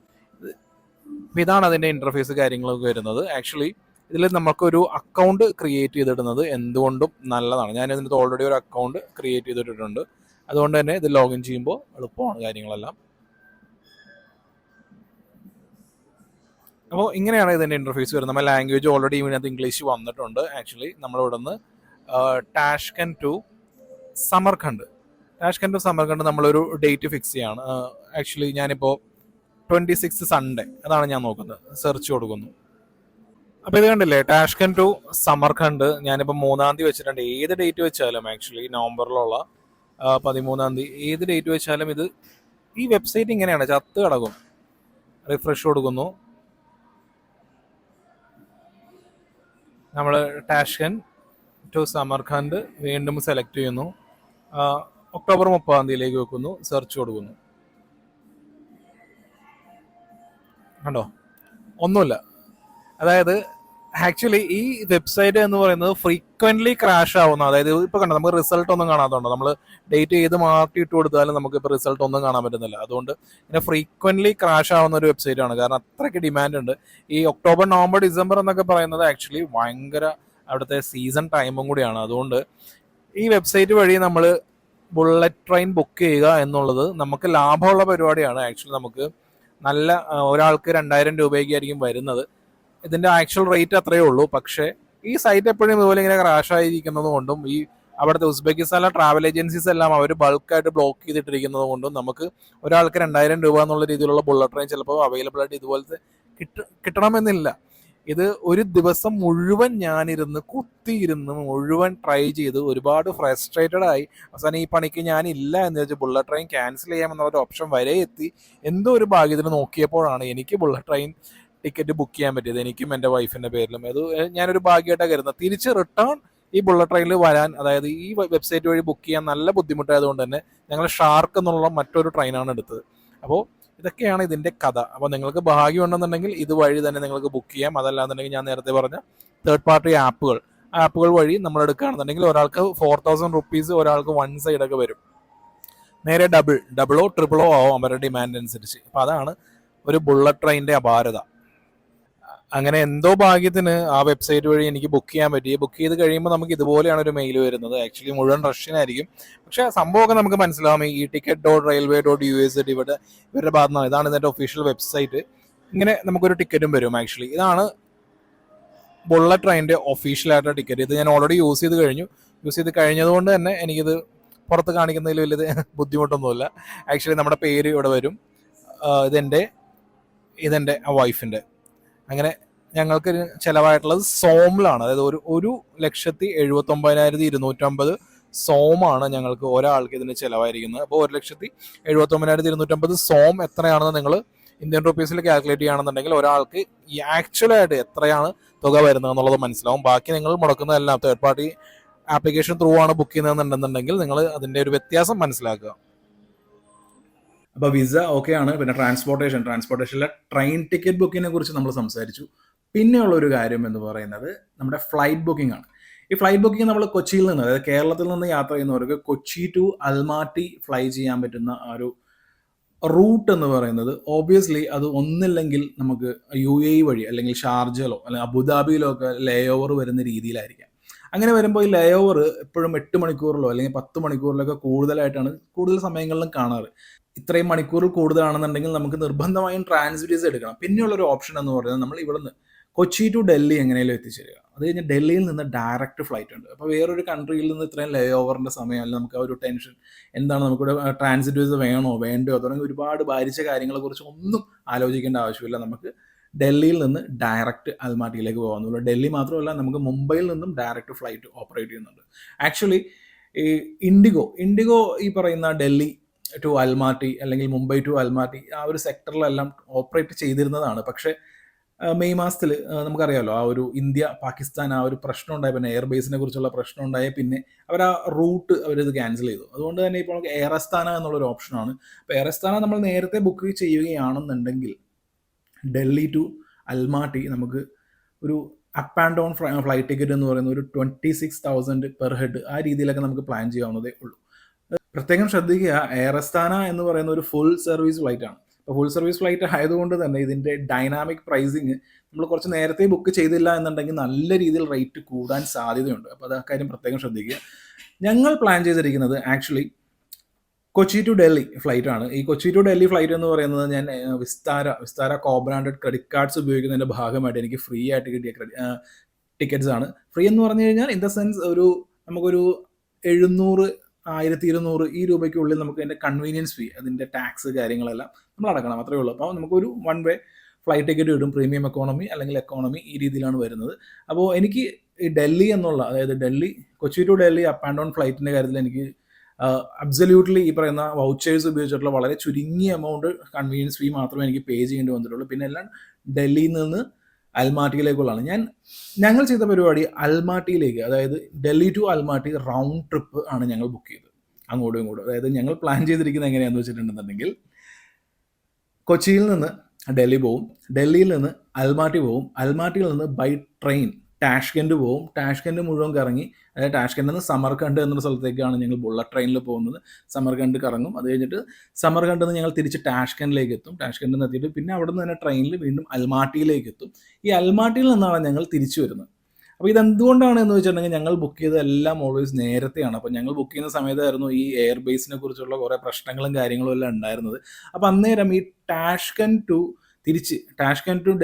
ഇതാണ് അതിന്റെ ഇന്റർഫേസ് കാര്യങ്ങളൊക്കെ വരുന്നത്. ആക്ച്വലി ഇതിൽ നമുക്കൊരു അക്കൗണ്ട് ക്രിയേറ്റ് ചെയ്തിടുന്നത് എന്തുകൊണ്ടും നല്ലതാണ്. ഞാൻ ഇതിനകത്ത് ഓൾറെഡി ഒരു അക്കൗണ്ട് ക്രിയേറ്റ് ചെയ്തിട്ടുണ്ട്. അതുകൊണ്ട് തന്നെ ഇത് ലോഗിൻ ചെയ്യുമ്പോൾ എളുപ്പമാണ് കാര്യങ്ങളെല്ലാം. അപ്പോൾ ഇങ്ങനെയാണ് ഇതിന്റെ ഇന്റർഫേസ് വരുന്നത്. നമ്മൾ ലാംഗ്വേജ് ഓൾറെഡി ഇതിനകത്ത് ഇംഗ്ലീഷ് വന്നിട്ടുണ്ട്. ആക്ച്വലി നമ്മളിവിടെ നിന്ന് ടാഷ്കെന്റ് ടു സമർഖണ്ഡ് നമ്മളൊരു ഡേറ്റ് ഫിക്സ് ചെയ്യാണ്. ആക്ച്വലി ഞാനിപ്പോൾ 26 സൺഡേ അതാണ് ഞാൻ നോക്കുന്നത്. സെർച്ച് കൊടുക്കുന്നു. അപ്പൊ ഇത് കണ്ടില്ലേ, ടാഷ്കെന്റ് ടു സമർഖണ്ഡ് ഞാനിപ്പോൾ 3-ാം തീയതി വെച്ചിട്ടുണ്ട്. ഏത് ഡേറ്റ് വെച്ചാലും ആക്ച്വലി നവംബറിലുള്ള 13-ാം തീയതി ഏത് ഡേറ്റ് വെച്ചാലും ഇത് ഈ വെബ്സൈറ്റ് ഇങ്ങനെയാണ്, ചത്ത് കിടക്കും. റിഫ്രഷ് കൊടുക്കുന്നു. നമ്മൾ ടാഷ്കെന്റ് ടു സമർഖണ്ഡ് വീണ്ടും സെലക്ട് ചെയ്യുന്നു. ഒക്ടോബർ 30-ാം തീയതിയിലേക്ക് വെക്കുന്നു. സെർച്ച് കൊടുക്കുന്നു. കണ്ടോ, ഒന്നുമില്ല. അതായത് ആക്ച്വലി ഈ വെബ്സൈറ്റ് എന്ന് പറയുന്നത് ഫ്രീക്വന്റ്ലി ക്രാഷ് ആവുന്ന, അതായത് ഇപ്പൊ കണ്ടോ നമുക്ക് റിസൾട്ട് ഒന്നും കാണാത്തതുകൊണ്ട് നമ്മൾ ഡേറ്റ് ചെയ്ത് മാറ്റി ഇട്ട് കൊടുത്താലും നമുക്ക് ഇപ്പൊ റിസൾട്ട് ഒന്നും കാണാൻ പറ്റുന്നില്ല. അതുകൊണ്ട് ഇങ്ങനെ ഫ്രീക്വന്റ്ലി ക്രാഷ് ആവുന്ന ഒരു വെബ്സൈറ്റ് ആണ്. കാരണം അത്രയ്ക്ക് ഡിമാൻഡ് ഉണ്ട്. ഈ ഒക്ടോബർ, നവംബർ, ഡിസംബർ എന്നൊക്കെ പറയുന്നത് ആക്ച്വലി ഭയങ്കര അവിടുത്തെ സീസൺ ടൈമും കൂടിയാണ്. അതുകൊണ്ട് ഈ വെബ്സൈറ്റ് വഴി നമ്മൾ ബുള്ളറ്റ് ട്രെയിൻ ബുക്ക് ചെയ്യുക എന്നുള്ളത് നമുക്ക് ലാഭമുള്ള പരിപാടിയാണ്. ആക്ച്വലി നമുക്ക് നല്ല ഒരാൾക്ക് 2,000 രൂപയ്ക്ക് ആയിരിക്കും വരുന്നത്. ഇതിന്റെ ആക്ച്വൽ റേറ്റ് അത്രയേ ഉള്ളൂ. പക്ഷേ ഈ സൈറ്റ് എപ്പോഴും ഇതുപോലെ ഇങ്ങനെ ക്രാഷ് ആയിരിക്കുന്നത് കൊണ്ടും ഈ അവിടുത്തെ ഉസ്ബെക്കിസ്ഥാനിലെ ട്രാവൽ ഏജൻസീസ് എല്ലാം അവർ ബൾക്കായിട്ട് ബ്ലോക്ക് ചെയ്തിട്ടിരിക്കുന്നത് കൊണ്ടും നമുക്ക് ഒരാൾക്ക് 2,000 രൂപ എന്നുള്ള രീതിയിലുള്ള ബുള്ളറ്റ് ട്രെയിൻ ചിലപ്പോൾ അവൈലബിൾ ആയിട്ട് ഇതുപോലത്തെ കിട്ടണമെന്നില്ല. ഇത് ഒരു ദിവസം മുഴുവൻ ഞാനിരുന്ന് കുത്തിയിരുന്ന് മുഴുവൻ ട്രൈ ചെയ്ത് ഒരുപാട് ഫ്രസ്ട്രേറ്റഡ് ആയി അവസാനം ഈ പണിക്ക് ഞാനില്ല എന്ന് വെച്ചാൽ ബുള്ളറ്റ് ട്രെയിൻ ക്യാൻസൽ ചെയ്യാമെന്ന ഒരു ഓപ്ഷൻ വരെ എത്തി. എന്തോ ഒരു ഭാഗ്യത്തിന് നോക്കിയപ്പോഴാണ് എനിക്ക് ബുള്ളറ്റ് ട്രെയിൻ ടിക്കറ്റ് ബുക്ക് ചെയ്യാൻ പറ്റിയത്, എനിക്കും എൻ്റെ വൈഫിന്റെ പേരിലും. അത് ഞാനൊരു ഭാഗ്യമായിട്ടാണ് കരുതുന്നത്. തിരിച്ച് റിട്ടേൺ ഈ ബുള്ളറ്റ് ട്രെയിനിൽ വരാൻ, അതായത് ഈ വെബ്സൈറ്റ് വഴി ബുക്ക് ചെയ്യാൻ നല്ല ബുദ്ധിമുട്ടായതുകൊണ്ട് തന്നെ ഞങ്ങൾ ഷാർക്ക് എന്നുള്ള മറ്റൊരു ട്രെയിനാണ് എടുത്തത്. അപ്പോൾ ഇതൊക്കെയാണ് ഇതിന്റെ കഥ. അപ്പോൾ നിങ്ങൾക്ക് ഭാഗ്യം ഉണ്ടെന്നുണ്ടെങ്കിൽ ഇതുവഴി തന്നെ നിങ്ങൾക്ക് ബുക്ക് ചെയ്യാം. അതല്ലാന്നുണ്ടെങ്കിൽ ഞാൻ നേരത്തെ പറഞ്ഞ തേർഡ് പാർട്ടി ആപ്പുകൾ വഴി നമ്മൾ എടുക്കുകയാണെന്നുണ്ടെങ്കിൽ ഒരാൾക്ക് 4,000 റുപ്പീസ് ഒരാൾക്ക് 1 സൈഡൊക്കെ വരും. നേരെ ഡബിളോ ട്രിപ്പിളോ ആവും അവരുടെ ഡിമാൻഡ് അനുസരിച്ച്. അപ്പം അതാണ് ഒരു ബുള്ളറ്റ് ട്രെയിനിൻ്റെ അപാരത. അങ്ങനെ എന്തോ ഭാഗ്യത്തിന് ആ വെബ്സൈറ്റ് വഴി എനിക്ക് ബുക്ക് ചെയ്യാൻ പറ്റി. ബുക്ക് ചെയ്ത് കഴിയുമ്പോൾ നമുക്ക് ഇതുപോലെയാണ് ഒരു മെയിൽ വരുന്നത്. ആക്ച്വലി മുഴുവൻ റഷ്യനായിരിക്കും, പക്ഷേ സംഭവമൊക്കെ നമുക്ക് മനസ്സിലാവും. ഈ ticket.railway.us ഇവരുടെ ഭാഗത്തു നിന്നാണ്. ഇതാണ് ഇതിൻ്റെ ഒഫീഷ്യൽ വെബ്സൈറ്റ്. ഇങ്ങനെ നമുക്കൊരു ടിക്കറ്റും വരും. ആക്ച്വലി ഇതാണ് ബുള്ളറ്റ് ട്രെയിനിൻ്റെ ഒഫീഷ്യലായിട്ടുള്ള ടിക്കറ്റ്. ഇത് ഞാൻ ഓൾറെഡി യൂസ് ചെയ്ത് കഴിഞ്ഞു. യൂസ് ചെയ്ത് കഴിഞ്ഞതുകൊണ്ട് തന്നെ എനിക്കിത് പുറത്ത് കാണിക്കുന്നതിൽ വലിയത് ബുദ്ധിമുട്ടൊന്നുമില്ല. ആക്ച്വലി നമ്മുടെ പേര് ഇവിടെ വരും. ഇതെൻ്റെ വൈഫിൻ്റെ. അങ്ങനെ ഞങ്ങൾക്ക് ചിലവായിട്ടുള്ളത് സോമിലാണ്. അതായത് 1,79,250 സോമാണ് ഞങ്ങൾക്ക് ഒരാൾക്ക് ഇതിന് ചിലവായിരിക്കുന്നത്. അപ്പോൾ 1,79,250 സോം എത്രയാണെന്ന് നിങ്ങൾ ഇന്ത്യൻ റുപ്പീസിൽ കാൽക്കുലേറ്റ് ചെയ്യുകയാണെന്നുണ്ടെങ്കിൽ ഒരാൾക്ക് ഈ ആക്ച്വലായിട്ട് എത്രയാണ് തുക വരുന്നത് എന്നുള്ളത് മനസ്സിലാവും. ബാക്കി നിങ്ങൾ മുടക്കുന്നതെല്ലാം തേർഡ് പാർട്ടി ആപ്ലിക്കേഷൻ ത്രൂ ആണ് ബുക്ക് ചെയ്യുന്നതെന്നുണ്ടെന്നുണ്ടെങ്കിൽ നിങ്ങൾ അതിൻ്റെ ഒരു വ്യത്യാസം മനസ്സിലാക്കുക. അപ്പോൾ വിസ ഓക്കെയാണ്. പിന്നെ ട്രാൻസ്പോർട്ടേഷനിലെ ട്രെയിൻ ടിക്കറ്റ് ബുക്കിങ്ങിനെ കുറിച്ച് നമ്മൾ സംസാരിച്ചു. പിന്നെയുള്ള ഒരു കാര്യം എന്ന് പറയുന്നത് നമ്മുടെ ഫ്ലൈറ്റ് ബുക്കിംഗ് ആണ്. ഈ ഫ്ലൈറ്റ് ബുക്കിംഗ് നമ്മൾ കൊച്ചിയിൽ നിന്ന്, അതായത് കേരളത്തിൽ നിന്ന് യാത്ര ചെയ്യുന്നവർക്ക് കൊച്ചി ടു അൽമാട്ടി ഫ്ലൈ ചെയ്യാൻ പറ്റുന്ന ആ ഒരു റൂട്ട് എന്ന് പറയുന്നത് ഓബ്വിയസ്ലി അത് ഒന്നില്ലെങ്കിൽ നമുക്ക് UAE വഴി അല്ലെങ്കിൽ ഷാർജയിലോ അല്ലെങ്കിൽ അബുദാബിയിലോ ഒക്കെ ലേ ഓവർ വരുന്ന രീതിയിലായിരിക്കാം. അങ്ങനെ വരുമ്പോൾ ഈ ലേ ഓവർ എപ്പോഴും 8 മണിക്കൂറിലോ അല്ലെങ്കിൽ 10 മണിക്കൂറിലൊക്കെ കൂടുതൽ സമയങ്ങളിലും കാണാറ്. ഇത്രയും മണിക്കൂറിൽ കൂടുതലാണെന്നുണ്ടെങ്കിൽ നമുക്ക് നിർബന്ധമായും ട്രാൻസിറ്റ് വിസ എടുക്കണം. പിന്നെയുള്ളൊരു ഓപ്ഷൻ എന്ന് പറയുന്നത് നമ്മൾ ഇവിടുന്ന് കൊച്ചി ടു ഡൽഹി എങ്ങനെയും എത്തിച്ചേരുക. അത് കഴിഞ്ഞ് ഡൽഹിയിൽ നിന്ന് ഡയറക്റ്റ് ഫ്ലൈറ്റ് ഉണ്ട്. അപ്പോൾ വേറൊരു കൺട്രിയിൽ നിന്ന് ഇത്രയും ലേ ഓവറിൻ്റെ സമയം അല്ലെങ്കിൽ നമുക്ക് ആ ഒരു ടെൻഷൻ എന്താണ്, നമുക്കിവിടെ ട്രാൻസിറ്റ് വിസ വേണോ വേണ്ടയോ തുടങ്ങി ഒരുപാട് ഭാരിച്ച കാര്യങ്ങളെക്കുറിച്ച് ഒന്നും ആലോചിക്കേണ്ട ആവശ്യമില്ല. നമുക്ക് ഡൽഹിയിൽ നിന്ന് ഡയറക്റ്റ് അൽമാട്ടിയിലേക്ക് പോകാവുന്നുള്ളൂ. ഡൽഹി മാത്രമല്ല, നമുക്ക് മുംബൈയിൽ നിന്നും ഡയറക്റ്റ് ഫ്ലൈറ്റ് ഓപ്പറേറ്റ് ചെയ്യുന്നുണ്ട്. ആക്ച്വലി ഈ ഇൻഡിഗോ ഈ പറയുന്ന ഡൽഹി ടു അൽമാട്ടി അല്ലെങ്കിൽ മുംബൈ ടു അൽമാട്ടി ആ ഒരു സെക്ടറിലെല്ലാം ഓപ്പറേറ്റ് ചെയ്തിരുന്നതാണ്. പക്ഷേ മെയ് മാസത്തിൽ നമുക്കറിയാമല്ലോ ആ ഒരു ഇന്ത്യ പാകിസ്ഥാൻ ആ ഒരു പ്രശ്നം ഉണ്ടായ പിന്നെ എയർബേസിനെ കുറിച്ചുള്ള പ്രശ്നം ഉണ്ടായ പിന്നെ അവർ ആ റൂട്ട് അവരിത് ക്യാൻസൽ ചെയ്തു. അതുകൊണ്ട് തന്നെ ഇപ്പോൾ നമുക്ക് എയർ അസ്താന എന്നുള്ളൊരു ഓപ്ഷനാണ്. അപ്പോൾ എയർ അസ്താന നമ്മൾ നേരത്തെ ബുക്ക് ചെയ്യുകയാണെന്നുണ്ടെങ്കിൽ ഡൽഹി ടു അൽമാട്ടി നമുക്ക് ഒരു up and down flight ticket എന്ന് പറയുന്നത് ഒരു 26,000 പെർ ഹെഡ് ആ രീതിയിലൊക്കെ നമുക്ക് പ്ലാൻ ചെയ്യാവുന്നതേ ഉള്ളൂ. പ്രത്യേകം ശ്രദ്ധിക്കുക, എയർ അസ്താന എന്ന് പറയുന്ന ഒരു ഫുൾ സർവീസ് ഫ്ലൈറ്റ് ആണ്. അപ്പോൾ ഫുൾ സർവീസ് ഫ്ലൈറ്റ് ആയതുകൊണ്ട് തന്നെ ഇതിൻ്റെ ഡൈനാമിക് പ്രൈസിങ് നമ്മൾ കുറച്ച് നേരത്തെ ബുക്ക് ചെയ്തില്ല എന്നുണ്ടെങ്കിൽ നല്ല രീതിയിൽ റേറ്റ് കൂടാൻ സാധ്യതയുണ്ട്. അപ്പോൾ അത് കാര്യം പ്രത്യേകം ശ്രദ്ധിക്കുക. ഞങ്ങൾ പ്ലാൻ ചെയ്തിരിക്കുന്നത് actually Kochi to Delhi flight ആണ്. ഈ കൊച്ചി ടു ഡൽഹി ഫ്ലൈറ്റ് എന്ന് പറയുന്നത് ഞാൻ വിസ്താര കോ-ബ്രാൻഡഡ് ക്രെഡിറ്റ് കാർഡ്സ് ഉപയോഗിക്കുന്നതിൻ്റെ ഭാഗമായിട്ട് എനിക്ക് ഫ്രീ ആയിട്ട് കിട്ടിയ ടിക്കറ്റ്സ് ആണ്. ഫ്രീ എന്ന് പറഞ്ഞു കഴിഞ്ഞാൽ ഇൻ ദ സെൻസ് നമുക്കൊരു 700 1200 ഈ രൂപയ്ക്കുള്ളിൽ നമുക്ക് അതിൻ്റെ കൺവീനിയൻസ് ഫീ, അതിൻ്റെ ടാക്സ് കാര്യങ്ങളെല്ലാം നമ്മൾ അടക്കണം, അത്രയേ ഉള്ളൂ. അപ്പോൾ നമുക്കൊരു 1 വേ ഫ്ലൈറ്റ് ടിക്കറ്റ് കിട്ടും. പ്രീമിയം എക്കോണമി അല്ലെങ്കിൽ എക്കോണമി ഈ രീതിയിലാണ് വരുന്നത്. അപ്പോൾ എനിക്ക് ഈ ഡൽഹി എന്നുള്ള, അതായത് Kochi to Delhi up and down ഫ്ലൈറ്റിൻ്റെ കാര്യത്തിൽ എനിക്ക് അബ്സല്യൂട്ട്ലി ഈ പറയുന്ന വൗച്ചേഴ്സ് ഉപയോഗിച്ചിട്ടുള്ള വളരെ ചുരുങ്ങിയ എമൗണ്ട് കൺവീനിയൻസ് ഫീ മാത്രമേ എനിക്ക് പേ ചെയ്യേണ്ടി വന്നിട്ടുള്ളൂ. പിന്നെ എല്ലാം ഡൽഹിയിൽ നിന്ന് അൽമാട്ടിയിലേക്കുള്ളതാണ്. ഞങ്ങൾ ചെയ്ത പരിപാടി അൽമാട്ടിയിലേക്ക്, അതായത് Delhi to Almaty round trip ആണ് ഞങ്ങൾ ബുക്ക് ചെയ്തത്, അങ്ങോട്ടും ഇങ്ങോട്ടും. അതായത് ഞങ്ങൾ പ്ലാൻ ചെയ്തിരിക്കുന്നത് എങ്ങനെയാണെന്ന് വെച്ചിട്ടുണ്ടെന്നുണ്ടെങ്കിൽ കൊച്ചിയിൽ നിന്ന് ഡൽഹി പോവും, ഡൽഹിയിൽ നിന്ന് അൽമാട്ടി പോവും, അൽമാട്ടിയിൽ നിന്ന് ബൈ ട്രെയിൻ ടാഷ്കെൻഡ് പോവും, ടാഷ്കെൻഡ് മുഴുവൻ കറങ്ങി, അതായത് ടാഷ്കെൻഡിൽ നിന്ന് സമർഖണ്ഡ് എന്നൊരു സ്ഥലത്തേക്കാണ് ഞങ്ങൾ ബുള്ളറ്റ് ട്രെയിനിൽ പോകുന്നത്. സമർഖണ്ഡ് കറങ്ങും. അത് കഴിഞ്ഞിട്ട് സമർഖണ്ഡിൽ നിന്ന് ഞങ്ങൾ തിരിച്ച് ടാഷ്കെൻഡിലേക്ക് എത്തും. ടാഷ്കെൻഡിൽ നിന്ന് എത്തിയിട്ട് പിന്നെ അവിടെ നിന്ന് തന്നെ ട്രെയിനിൽ വീണ്ടും അൽമാട്ടിയിലേക്ക് എത്തും. ഈ അൽമാട്ടിയിൽ നിന്നാണ് ഞങ്ങൾ തിരിച്ചു വരുന്നത്. അപ്പോൾ ഇതെന്തുകൊണ്ടാണ് എന്ന് വെച്ചിട്ടുണ്ടെങ്കിൽ ഞങ്ങൾ ബുക്ക് ചെയ്തതെല്ലാം ഓൾവേസ് നേരത്തെയാണ്. അപ്പോൾ ഞങ്ങൾ ബുക്ക് ചെയ്യുന്ന സമയത്തായിരുന്നു ഈ എയർബേസിനെ കുറിച്ചുള്ള കുറേ പ്രശ്നങ്ങളും കാര്യങ്ങളും എല്ലാം ഉണ്ടായിരുന്നത്. അപ്പോൾ അന്നേരം ഈ ടാഷ്കെൻഡ് ടു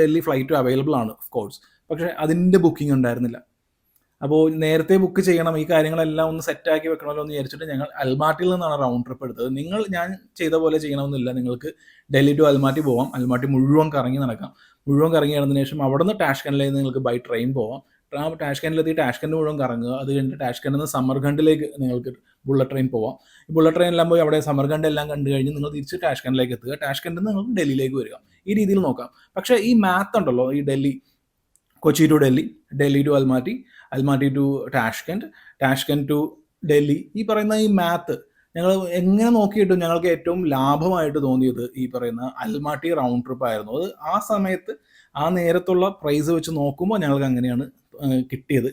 ഡൽഹി ഫ്ലൈറ്റ് അവൈലബിൾ ആണ് ഓഫ് കോഴ്സ്, പക്ഷേ അതിൻ്റെ ബുക്കിംഗ് ഉണ്ടായിരുന്നില്ല. അപ്പോൾ നേരത്തെ ബുക്ക് ചെയ്യണം, ഈ കാര്യങ്ങളെല്ലാം ഒന്ന് സെറ്റാക്കി വെക്കണമല്ലോ എന്ന് വിചാരിച്ചിട്ട് ഞങ്ങൾ അൽമാട്ടിയിൽ നിന്നാണ് റൗണ്ട് ട്രിപ്പ് എടുത്തത്. ഞാൻ ചെയ്ത പോലെ ചെയ്യണമെന്നില്ല. നിങ്ങൾക്ക് ഡൽഹി ടു അൽമാട്ടി പോവാം, അൽമാട്ടി മുഴുവൻ കറങ്ങി നടക്കാം. മുഴുവൻ കറങ്ങി നടന്നതിന് ശേഷം അവിടെ നിന്ന് ടാഷ്കെൻഡിലേക്ക് നിങ്ങൾക്ക് ബൈ ട്രെയിൻ പോവാം. ടാഷ്കെൻഡിലെത്തി ടാഷ്കെൻഡ് മുഴുവൻ കറങ്ങുക. അത് കഴിഞ്ഞിട്ട് ടാഷ്കെൻഡിൽ നിന്ന് സമർഖണ്ഡിലേക്ക് നിങ്ങൾക്ക് ബുള്ളറ്റ് ട്രെയിൻ പോവാം. ഈ ബുള്ളറ്റ് ട്രെയിനെല്ലാം പോയി അവിടെ സമർഖണ്ഡ് എല്ലാം കണ്ടു കഴിഞ്ഞ് നിങ്ങൾ തിരിച്ച് ടാഷ്കെൻഡിലേക്ക് എത്തുക. ടാഷ്കെൻഡിൽ നിന്ന് നിങ്ങൾക്ക് ഡൽഹിയിലേക്ക് വരിക. ഈ രീതിയിൽ നോക്കാം. പക്ഷേ ഈ മാത്ത് ഉണ്ടല്ലോ, ഈ Kochi to Delhi, Delhi to Almaty, Almaty to Tashkent to Delhi, ഈ പറയുന്ന ഈ മാത്ത് ഞങ്ങൾ എങ്ങനെ നോക്കിയിട്ടും ഞങ്ങൾക്ക് ഏറ്റവും ലാഭമായിട്ട് തോന്നിയത് ഈ പറയുന്ന അൽമാട്ടി റൗണ്ട് ട്രിപ്പ് ആയിരുന്നു. അത് ആ സമയത്ത് ആ നേരത്തുള്ള പ്രൈസ് വെച്ച് നോക്കുമ്പോൾ ഞങ്ങൾക്ക് അങ്ങനെയാണ് കിട്ടിയത്.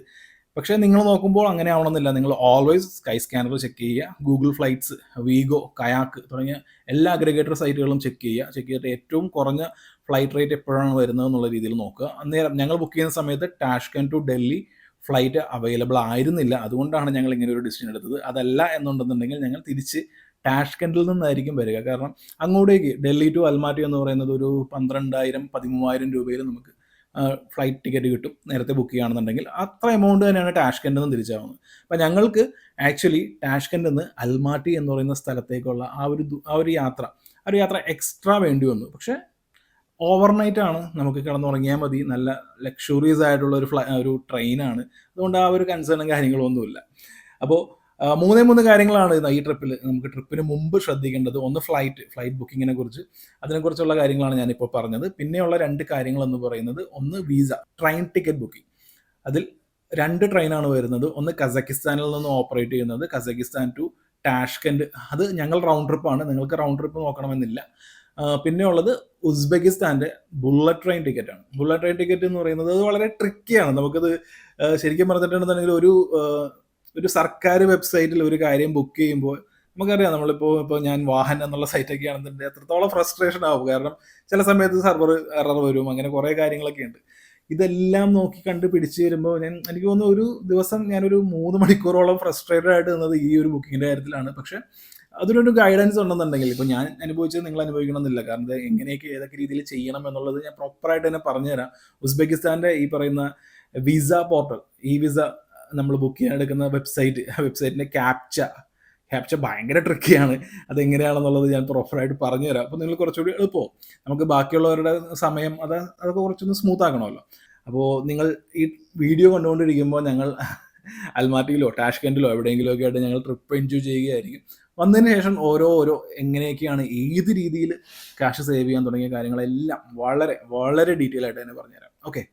പക്ഷേ നിങ്ങൾ നോക്കുമ്പോൾ അങ്ങനെ ആവണമെന്നില്ല. നിങ്ങൾ ഓൾവേസ് സ്കൈ സ്കാനർ ചെക്ക് ചെയ്യുക, ഗൂഗിൾ ഫ്ലൈറ്റ്സ്, വീഗോ, കയാക്ക് തുടങ്ങിയ എല്ലാ അഗ്രിഗേറ്റർ സൈറ്റുകളും ചെക്ക് ചെയ്യുക. ചെക്ക് ചെയ്തിട്ട് ഏറ്റവും കുറഞ്ഞ ഫ്ലൈറ്റ് റേറ്റ് എപ്പോഴാണ് വരുന്നത് എന്നുള്ള രീതിയിൽ നോക്കുക. അന്നേരം ഞങ്ങൾ ബുക്ക് ചെയ്യുന്ന സമയത്ത് ടാഷ്കെൻഡ് ടു ഡൽഹി ഫ്ലൈറ്റ് അവൈലബിൾ ആയിരുന്നില്ല. അതുകൊണ്ടാണ് ഞങ്ങൾ ഇങ്ങനെ ഒരു ഡിസിഷൻ എടുത്തത്. അതല്ല എന്നുണ്ടെന്നുണ്ടെങ്കിൽ ഞങ്ങൾ തിരിച്ച് ടാഷ്കെൻഡിൽ നിന്നായിരിക്കും വരിക. കാരണം അങ്ങോട്ടേക്ക് ഡൽഹി ടു അൽമാറ്റി എന്ന് പറയുന്നത് ഒരു 12,000-13,000 രൂപയിൽ നമുക്ക് ഫ്ലൈറ്റ് ടിക്കറ്റ് കിട്ടും നേരത്തെ ബുക്ക് ചെയ്യുകയാണെന്നുണ്ടെങ്കിൽ. അത്ര എമൗണ്ട് തന്നെയാണ് ടാഷ്കെൻഡിൽ നിന്ന് തിരിച്ചാവുന്നത്. അപ്പം ഞങ്ങൾക്ക് ആക്ച്വലി ടാഷ്കെൻഡിൽ നിന്ന് അൽമാറ്റി എന്ന് പറയുന്ന സ്ഥലത്തേക്കുള്ള ആ ഒരു യാത്ര എക്സ്ട്രാ വേണ്ടി വന്നു. പക്ഷേ ഓവർനൈറ്റ് ആണ്, നമുക്ക് കിടന്നുറങ്ങിയാൽ മതി, നല്ല ലക്ഷറീസ് ആയിട്ടുള്ള ഒരു ട്രെയിനാണ്. അതുകൊണ്ട് ആ ഒരു കൺസേണും കാര്യങ്ങളൊന്നുമില്ല. അപ്പോൾ 3 കാര്യങ്ങളാണ് ഈ ട്രിപ്പിൽ നമുക്ക് ട്രിപ്പിന് മുമ്പ് ശ്രദ്ധിക്കേണ്ടത്. ഒന്ന് ഫ്ലൈറ്റ് ബുക്കിങ്ങിനെ കുറിച്ച്, അതിനെക്കുറിച്ചുള്ള കാര്യങ്ങളാണ് ഞാനിപ്പോൾ പറഞ്ഞത്. പിന്നെയുള്ള 2 കാര്യങ്ങൾ എന്ന് പറയുന്നത്, ഒന്ന് വിസ, ട്രെയിൻ ടിക്കറ്റ് ബുക്കിംഗ്. അതിൽ 2 ട്രെയിനാണ് വരുന്നത്. ഒന്ന് കസക്കിസ്ഥാനിൽ നിന്ന് ഓപ്പറേറ്റ് ചെയ്യുന്നത്, കസക്കിസ്ഥാൻ ടു ടാഷ്കെൻഡ്. അത് ഞങ്ങൾ റൗണ്ട് ട്രിപ്പാണ്, നിങ്ങൾക്ക് റൗണ്ട് ട്രിപ്പ് നോക്കണമെന്നില്ല. പിന്നെ ഉള്ളത് ഉസ്ബെക്കിസ്ഥാൻ്റെ ബുള്ളറ്റ് ട്രെയിൻ ടിക്കറ്റാണ്. ബുള്ളറ്റ് ട്രെയിൻ ടിക്കറ്റ് എന്ന് പറയുന്നത് അത് വളരെ ട്രിക്കിയാണ്. നമുക്കത് ശരിക്കും പറഞ്ഞിട്ടുണ്ടെന്നുണ്ടെങ്കിൽ ഒരു സർക്കാർ വെബ്സൈറ്റിൽ ഒരു കാര്യം ബുക്ക് ചെയ്യുമ്പോൾ നമുക്കറിയാം, ഇപ്പോൾ ഞാൻ വാഹൻ എന്നുള്ള സൈറ്റൊക്കെ ആണെന്നുണ്ടെങ്കിൽ എത്രത്തോളം ഫ്രസ്ട്രേഷൻ ആവും. കാരണം ചില സമയത്ത് സെർവർ എറർ വരും, അങ്ങനെ കുറേ കാര്യങ്ങളൊക്കെ ഉണ്ട്. ഇതെല്ലാം നോക്കി കണ്ട് പിടിച്ച് വരുമ്പോൾ എനിക്ക് തോന്നുന്നു ഒരു ദിവസം ഞാനൊരു 3 മണിക്കൂറോളം ഫ്രസ്ട്രേറ്റഡ് ആയിട്ട് നിന്നത് ഈ ഒരു ബുക്കിങ്ങിൻ്റെ കാര്യത്തിലാണ്. പക്ഷേ അതിനൊരു ഗൈഡൻസ് ഉണ്ടെന്നുണ്ടെങ്കിൽ, ഇപ്പോൾ ഞാൻ അനുഭവിച്ചത് നിങ്ങൾ അനുഭവിക്കണമെന്നില്ല. കാരണം ഇത് എങ്ങനെയൊക്കെ ഏതൊക്കെ രീതിയിൽ ചെയ്യണം എന്നുള്ളത് ഞാൻ പ്രോപ്പറായിട്ട് തന്നെ പറഞ്ഞുതരാം. ഉസ്ബെക്കിസ്ഥാൻ്റെ ഈ പറയുന്ന വിസ പോർട്ടൽ, ഈ വിസ നമ്മൾ ബുക്ക് ചെയ്യാൻ എടുക്കുന്ന വെബ്സൈറ്റിൻ്റെ ക്യാപ്ച ഭയങ്കര ട്രിക്കിയാണ്. അതെങ്ങനെയാണെന്നുള്ളത് ഞാൻ പ്രോപ്പറായിട്ട് പറഞ്ഞുതരാം. അപ്പോൾ നിങ്ങൾ കുറച്ചുകൂടി എളുപ്പവും, നമുക്ക് ബാക്കിയുള്ളവരുടെ സമയം അതൊക്കെ കുറച്ചൊന്ന് സ്മൂത്ത് ആക്കണമല്ലോ. അപ്പോൾ നിങ്ങൾ ഈ വീഡിയോ കണ്ടുകൊണ്ടിരിക്കുമ്പോൾ ഞങ്ങൾ അൽമാറ്റിയിലോ ടാഷ്കെൻഡിലോ എവിടെയെങ്കിലുമൊക്കെ ആയിട്ട് ഞങ്ങൾ ട്രിപ്പ് എൻജോയ് ചെയ്യുകയായിരിക്കും. വന്നതിന് ശേഷം ഓരോ എങ്ങനെയൊക്കെയാണ് ഏത് രീതിയിൽ ക്യാഷ് സേവ് ചെയ്യാൻ തുടങ്ങിയ കാര്യങ്ങളെല്ലാം വളരെ വളരെ ഡീറ്റെയിൽ ആയിട്ട് തന്നെ പറഞ്ഞുതരാം. ഓക്കെ.